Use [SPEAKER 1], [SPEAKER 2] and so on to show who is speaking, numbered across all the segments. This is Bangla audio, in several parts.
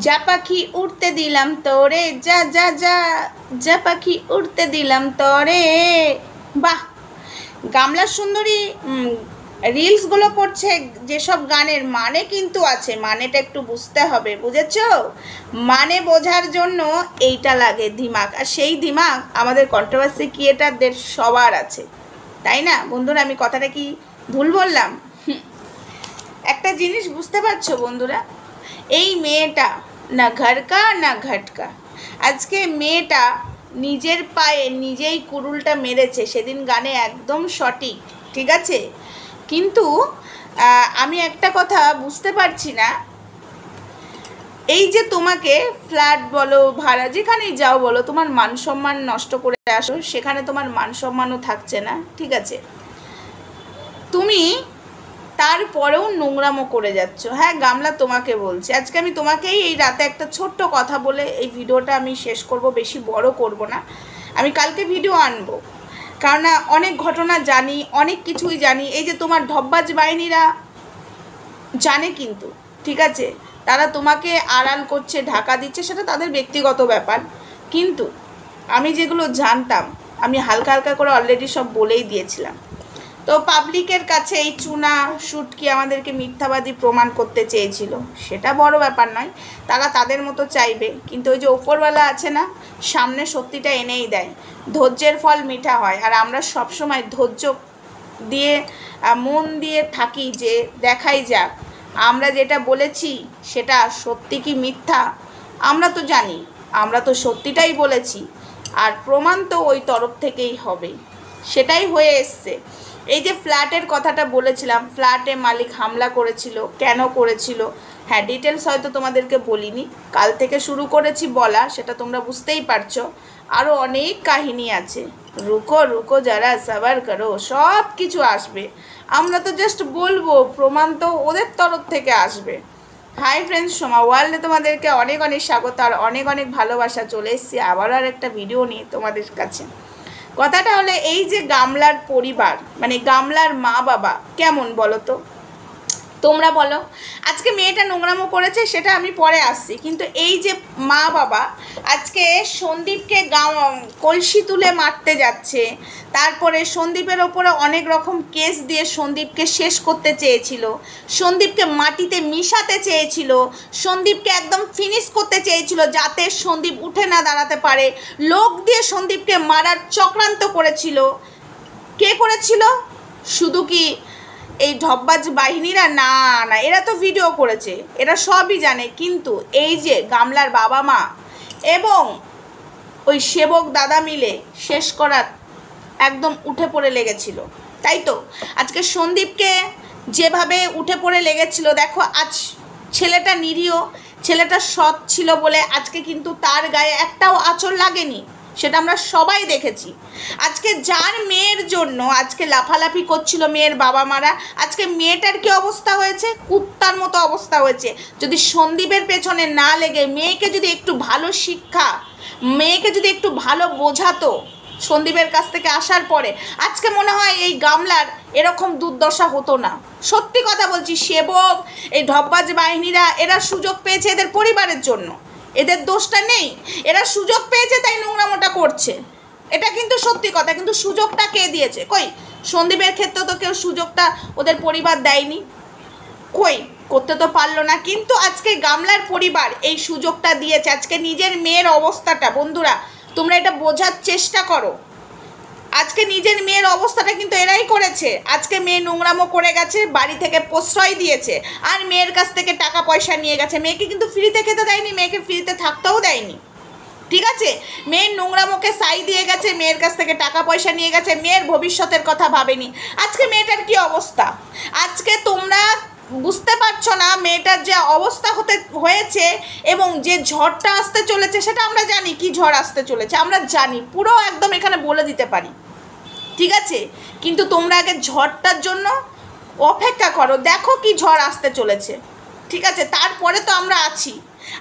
[SPEAKER 1] যা পাখি উড়তে দিলাম তোরে, যা যা যা, যা পাখি উড়তে দিলাম তোরে। বাহ, গামলা সুন্দরী রিলসগুলো করছে, যেসব গানের মানে কিন্তু আছে, মানেটা একটু বুঝতে হবে, বুঝেছো? মানে বোঝার জন্য এইটা লাগে দিমাগ, আর সেই দিমাগ আমাদের কন্ট্রোভার্সি ক্রিয়েটারদের সবার আছে, তাই না বন্ধুরা? আমি কথাটা কি ভুল বললাম? একটা জিনিস বুঝতে পারছো বন্ধুরা, এই মেয়েটা না ঘরকা না ঘটকা, আজকে মেয়েটা নিজের পায়ে নিজেই কুড়ুলটা মেরেছে, সেদিন গানে একদম সঠিক, ঠিক আছে? কিন্তু আমি একটা কথা বুঝতে পারছি না, এই যে তোমাকে ফ্ল্যাট বলো, ভাড়া যেখানেই যাও বলো, তোমার মান সম্মান নষ্ট করে আসো, সেখানে তোমার মান সম্মানও থাকছে না, ঠিক আছে? তুমি তারপরেও নোংরামো করে যাচ্ছ। হ্যাঁ গামলা, তোমাকে বলছি, আজকে আমি তোমাকেই এই রাতে একটা ছোট্ট কথা বলে এই ভিডিওটা আমি শেষ করব, বেশি বড় করব না। আমি কালকে ভিডিও আনবো, কারণ অনেক ঘটনা জানি, অনেক কিছুই জানি। এই যে তোমার ধব্বাজ বাহিনীরা জানে কিন্তু, ঠিক আছে, তারা তোমাকে আড়াল করছে, ঢাকা দিচ্ছে, সেটা তাদের ব্যক্তিগত ব্যাপার। কিন্তু আমি যেগুলো জানতাম, আমি হালকা হালকা করে অলরেডি সব বলেই দিয়েছিলাম। তো পাবলিকের কাছে এই চুনা শুটকি আমাদেরকে মিথ্যাবাদী প্রমাণ করতে চেয়েছিল, সেটা বড় ব্যাপার নয়, তারা তাদের মতো চাইবে, কিন্তু ওই যে ওপরওয়ালা আছে না, সামনে সত্যিটা এনেই দেয়। ধৈর্যের ফল মিঠা হয়, আর আমরা সবসময় ধৈর্য দিয়ে মন দিয়ে থাকি যে দেখাই যাক আমরা যেটা বলেছি সেটা সত্যি কি মিথ্যা। আমরা তো জানি, আমরা তো সত্যিটাই বলেছি, আর প্রমাণ তো ওই তরফ থেকেই হবে, সেটাই হয়ে এসছে। এই যে ফ্ল্যাটের কথাটা বলেছিলাম, ফ্ল্যাটে মালিক হামলা করেছিল, কেন করেছিল, হ্যাঁ ডিটেলস হয়তো তোমাদেরকে বলিনি, কাল থেকে শুরু করেছি বলা, সেটা তোমরা বুঝতেই পারছো। আরও অনেক কাহিনী আছে, রুকো রুকো যারা সবার করো, সব কিছু আসবে, আমরা তো জাস্ট বলবো, প্রমাণ তো ওদের তরফ থেকে আসবে। হাই ফ্রেন্ডস, সোমা ওয়ার্ল্ডে তোমাদেরকে অনেক অনেক স্বাগত, আর অনেক অনেক ভালোবাসা। চলে এসেছি আবারও আর একটা ভিডিও নিয়ে তোমাদের কাছে। কথাটা হলে এই যে গামলার পরিবার, মানে গামলার মা বাবা কেমন বলো তো, তোমরা বলো। আজকে মেয়েটা নোংরামো করেছে সেটা আমি পরে আসছি, কিন্তু এই যে মা বাবা আজকে সন্দীপকে কলসি তুলে মারতে যাচ্ছে, তারপরে সন্দীপের ওপরে অনেক রকম কেস দিয়ে সন্দীপকে শেষ করতে চেয়েছিল, সন্দীপকে মাটিতে মিশাতে চেয়েছিল, সন্দীপকে একদম ফিনিশ করতে চেয়েছিল যাতে সন্দীপ উঠে না দাঁড়াতে পারে, লোক দিয়ে সন্দীপকে মারার চক্রান্ত করেছিল। কে করেছিল? শুধু কি এই ধব্বাজ বাহিনীরা? না না, এরা তো ভিডিও করেছে, এরা সবই জানে। কিন্তু এই যে গামলার বাবা মা এবং ওই সেবক দাদা মিলে শেষ করার একদম উঠে পড়ে লেগেছিল, তাই তো? আজকে সন্দীপকে যেভাবে উঠে পড়ে লেগেছিল, দেখো আজ ছেলেটা নিরীহ, ছেলেটা সৎ ছিল বলে আজকে কিন্তু তার গায়ে একটাও আঁচড় লাগেনি, সেটা আমরা সবাই দেখেছি। আজকে যার মেয়ের জন্য আজকে লাফালাফি করছিল মেয়ের বাবা মারা, আজকে মেয়েটার কি অবস্থা হয়েছে? কুত্তার মতো অবস্থা হয়েছে। যদি সন্দীপের পেছনে না লেগে মেয়েকে যদি একটু ভালো শিক্ষা, মেয়েকে যদি একটু ভালো বোঝাতো সন্দীপের কাছ থেকে আসার পরে, আজকে মনে হয় এই গামলার এরকম দুর্দশা হতো না। সত্যি কথা বলছি, সেবক এই ধব্বাজ বাহিনীরা এরা সুযোগ পেয়েছে এদের পরিবারের জন্য, এদের দোষটা নেই, এরা সুযোগ পেয়েছে তাই নোংরামোটা করছে, এটা কিন্তু সত্যি কথা। কিন্তু সুযোগটা কে দিয়েছে? কই সন্দীপের ক্ষেত্রে তো কেউ সুযোগটা ওদের পরিবার দেয়নি, কই করতে তো পারলো না। কিন্তু আজকে গামলার পরিবার এই সুযোগটা দিয়েছে। আজকে নিজের মেয়ের অবস্থাটা, বন্ধুরা তোমরা এটা বোঝার চেষ্টা করো, আজকে নিজের মেয়ের অবস্থাটা কিন্তু এরাই করেছে। আজকে মেয়ে নোংরামো করে গেছে, বাড়ি থেকে প্রশ্রয় দিয়েছে, আর মেয়ের কাছ থেকে টাকা পয়সা নিয়ে গেছে। মেয়েকে কিন্তু ফ্রিতে খেতে দেয়নি, মেয়েকে ফ্রিতে থাকতেও দেয়নি, ঠিক আছে? মেয়ের নোংরামোকে সাই দিয়ে গেছে, মেয়ের কাছ থেকে টাকা পয়সা নিয়ে গেছে, মেয়ের ভবিষ্যতের কথা ভাবেনি। আজকে মেয়েটার কি অবস্থা, আজকে তোমরা বুঝতে পারছো না মেয়েটার যে অবস্থা হয়েছে, এবং যে ঝড়টা আসতে চলেছে সেটা আমরা জানি, কি ঝড় আসতে চলেছে আমরা জানি, পুরো একদম এখানে বলে দিতে পারি, ঠিক আছে? কিন্তু তোমরা আগে ঝড়টার জন্য অপেক্ষা করো, দেখো কি ঝড় আসতে চলেছে, ঠিক আছে? তারপরে তো আমরা আছি।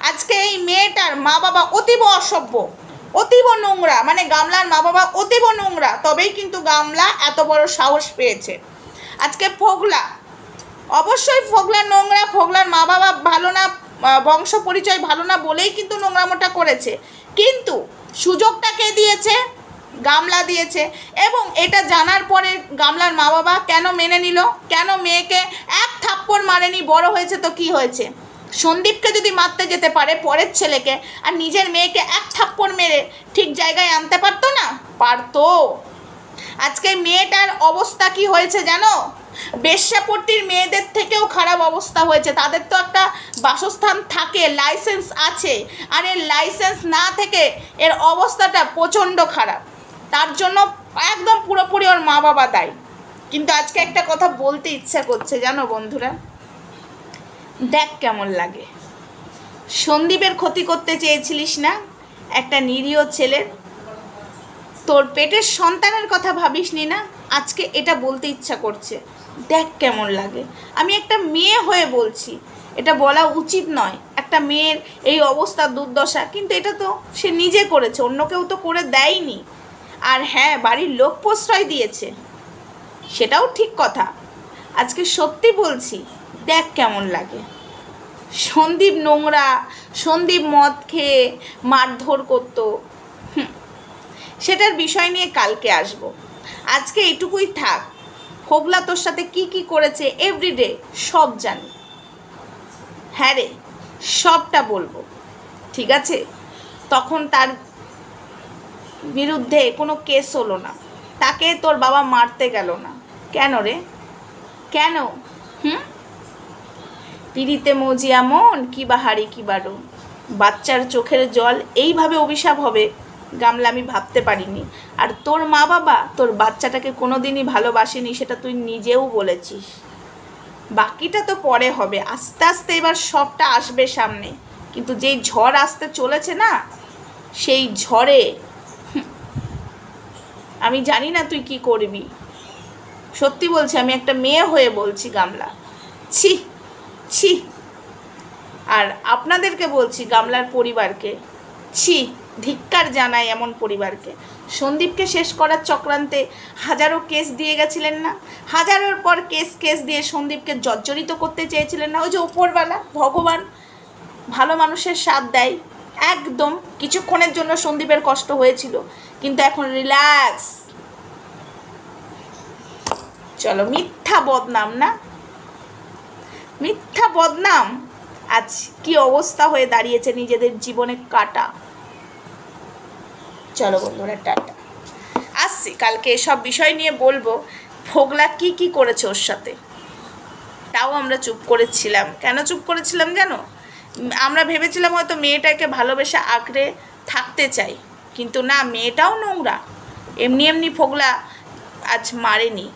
[SPEAKER 1] আজকে এই মেয়েটার মা বাবা অতীব অসভ্য, অতীব নোংরা, মানে গামলার মা বাবা অতীব নোংরা, তবেই কিন্তু গামলা এত বড় সাহস পেয়েছে। আজকে ফোগলা, অবশ্যই ফোগলা নোংরা, ফোগলার মা বাবা ভালো না, বংশ পরিচয় ভালো না বলেই কিন্তু নোংরামোটা করেছে, কিন্তু সুযোগটা কে দিয়েছে? গামলা দিয়েছে। এবং এটা জানার পরে গামলার মা বাবা কেন মেনে নিল? কেন মেয়েকে এক থাপ্পড় মারেনি? বড় হয়েছে তো কি হয়েছে? সন্দীপকে যদি মারতে যেতে পারে পরের ছেলেকে, আর নিজের মেয়েকে এক থাপ্পড় মেরে ঠিক জায়গায় আনতে পারতো না? পারতো। আজকে মেয়েটার অবস্থা কি হয়েছে জানো? বেশ্যাপট্টির মেয়েদের থেকেও খারাপ অবস্থা হয়েছে। তাদের তো একটা বাসস্থান থাকে, লাইসেন্স আছে, আর এর লাইসেন্স না থেকে এর অবস্থাটা প্রচণ্ড খারাপ। তার জন্য একদম পুরোপুরি ওর মা বাবা দায়ী। কিন্তু আজকে একটা কথা বলতে ইচ্ছা করছে জানো বন্ধুরা, দেখ কেমন লাগে। সন্দীপের ক্ষতি করতে চেয়েছিলিস না একটা নিরীহ ছেলের? তোর পেটের সন্তানের কথা ভাবিসনি না? আজকে এটা বলতে ইচ্ছা করছে, দেখ কেমন লাগে। আমি একটা মেয়ে হয়ে বলছি, এটা বলা উচিত নয়, একটা মেয়ের এই অবস্থা দুর্দশা, কিন্তু এটা তো সে নিজে করেছে, অন্য কেউ তো করে দেয়নি। আর হ্যাঁ, বাড়ির লোক প্রশ্রয় দিয়েছে, সেটাও ঠিক কথা। আজকে সত্যি বলছি, দেখ কেমন লাগে। সন্দীপ নোংরা, সন্দীপ মদ খেয়ে মারধর করতো, সেটার বিষয় নিয়ে কালকে আসব। আজকে এটুকুই থাক। ফোগলা তোর সাথে কি কি করেছে এভরিডে সব জানি। হ্যাঁ রে, সবটা বলবো, ঠিক আছে? তখন তার বিরুদ্ধে কোনো কেস হলো না, তাকে তোর বাবা মারতে গেল না। কেন রে, কেন? পিড়িতে মজিয়া মন কি বাহারি কি বারো। বাচ্চার চোখের জল এইভাবে অভিশাপ হবে গামলা আমি ভাবতে পারিনি। আর তোর মা বাবা তোর বাচ্চাটাকে কোনো দিনই ভালোবাসেনি, সেটা তুই নিজেও বলেছিস। বাকিটা তো পরে হবে, আস্তে আস্তে এবার সবটা আসবে সামনে। কিন্তু যেই ঝড় আসতে চলেছে না, সেই ঝড়ে আমি জানি না তুই কি করবি। সত্যি বলছি, আমি একটা মেয়ে হয়ে বলছি গামলা, ছি ছি। আর আপনাদেরকে বলছি, গামলার পরিবারকে ছি, ধিক্কার জানাই এমন পরিবারকে। সন্দীপকে শেষ করার চক্রান্তে হাজারো কেস দিয়ে গেছিলেন না? হাজারোর পর কেস দিয়ে সন্দীপকে জর্জরিত করতে চেয়েছিলেন না? ওই যে উপরওয়ালা ভগবান ভালো মানুষের সাথ দেয়। একদম কিছুক্ষণের জন্য সন্দীপের কষ্ট হয়েছিল, কিন্তু এখন রিল্যাক্স। চলো, মিথ্যা বদনাম না, মিথ্যা বদনাম আজ কি অবস্থা হয়ে দাঁড়িয়েছে নিজেদের জীবনে কাটা। চলো বন্ধুরা, টাটা। আসছি কালকে এসব বিষয় নিয়ে বলবো। ফোগলা কি কি করেছে ওর সাথে, তাও আমরা চুপ করেছিলাম। কেন চুপ করেছিলাম জানো? আমরা ভেবেছিলাম হয়তো মেয়েটাকে ভালোবেসে আঁকড়ে থাকতে চাই, কিন্তু না, মেয়েটাও নোংরা। এমনি এমনি ফোগলা আজ মারেনি।